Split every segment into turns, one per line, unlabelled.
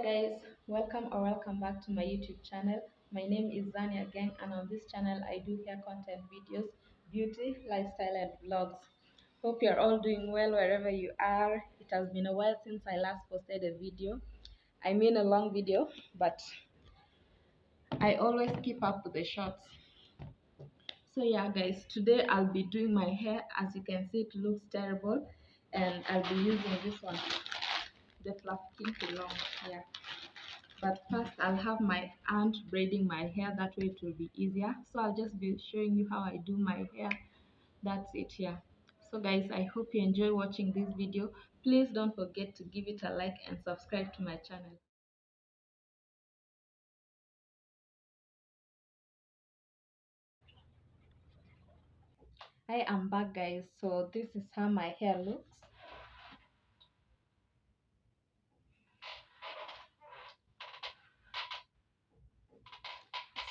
Guys, welcome back to my YouTube channel. My name is Zania Gang, and on this channel I do hair content videos, beauty, lifestyle and vlogs. Hope you're all doing well wherever you are. It has been a while since I last posted a video. I mean a long video, but I always keep up with the shorts. So yeah guys, today I'll be doing my hair. As you can see, it looks terrible, and I'll be using this one, the fluff Kinky long. Yeah. But first I'll have my aunt braiding my hair, that way it will be easier. So I'll just be showing you how I do my hair. That's it here. So guys, I hope you enjoy watching this video. Please don't forget to give it a like and subscribe to my channel. I am back guys, so this is how my hair looks.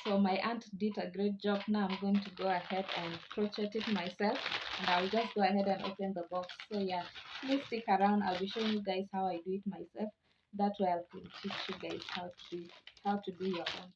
So my aunt did a great job. Now I'm going to go ahead and crochet it myself, and I'll just go ahead and open the box. So yeah, please stick around. I'll be showing you guys how I do it myself. That way I will teach you guys how to do your own.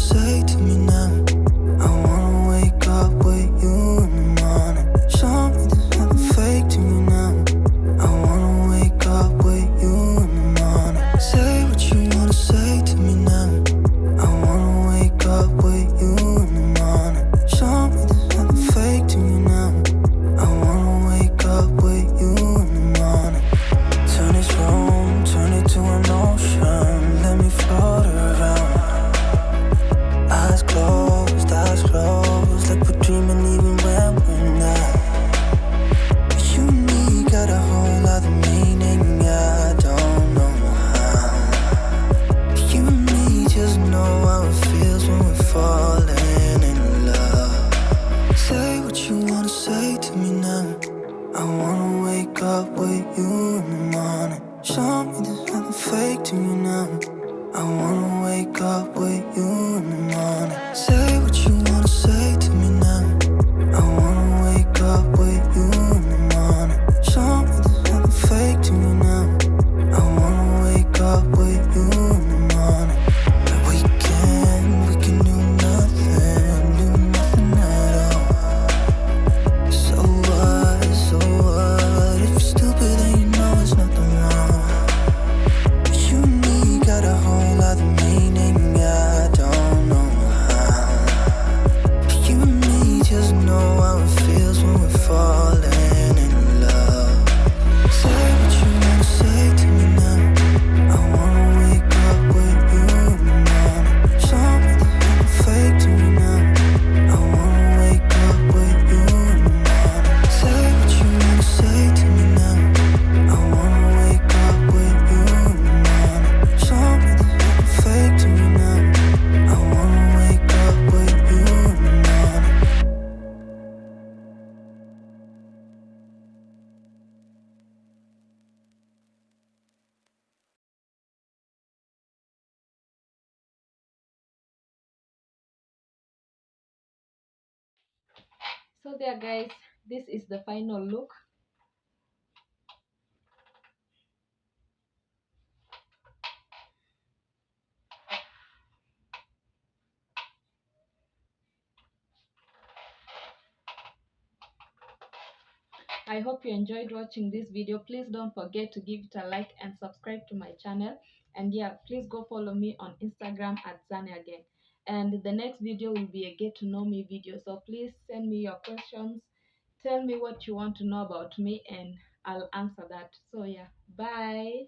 say to me now? I wanna wake up with you in the morning. Show me there's nothing fake to me now. I wanna wake up with you in the morning. Say what you wanna say to me now. I wanna wake up with you in the morning. Show me there's nothing fake to me now. I wanna wake up with you in the morning. Turn this room, turn it to an ocean. Let me float around. Eyes closed, like we're dreaming even when we're not. You and me got a whole other meaning, I don't know how. You and me just know how it feels when we're falling in love. Say what you wanna say to me now. I wanna wake up with you in the morning. Show me there's nothing fake to me now. I wanna wake up with you in the morning. Say what you wanna say to me now. I wanna wake up with you in the morning. Show me there's nothing fake to me now. I wanna wake up with you in the morning. Like we can do nothing at all. So what? If you're stupid then you know it's nothing wrong. You and me got a whole other meaning, I don't know how. You and me just know how it feels when we're falling in love. Say what you wanna say to me now. I wanna wake up with you in the morning. Show me there's nothing fake to me now. I wanna wake up with you in the morning. Say what you wanna say to me now. I wanna wake up with you in the morning. Show me there's nothing fake to me now. I wanna wake up with you in the morning.
So there, guys, this is the final look. I hope you enjoyed watching this video. Please don't forget to give it a like and subscribe to my channel. And yeah, please go follow me on Instagram at Zani again. And the next video will be a get to know me video. So please send me your questions. Tell me what you want to know about me and I'll answer that. So yeah, bye.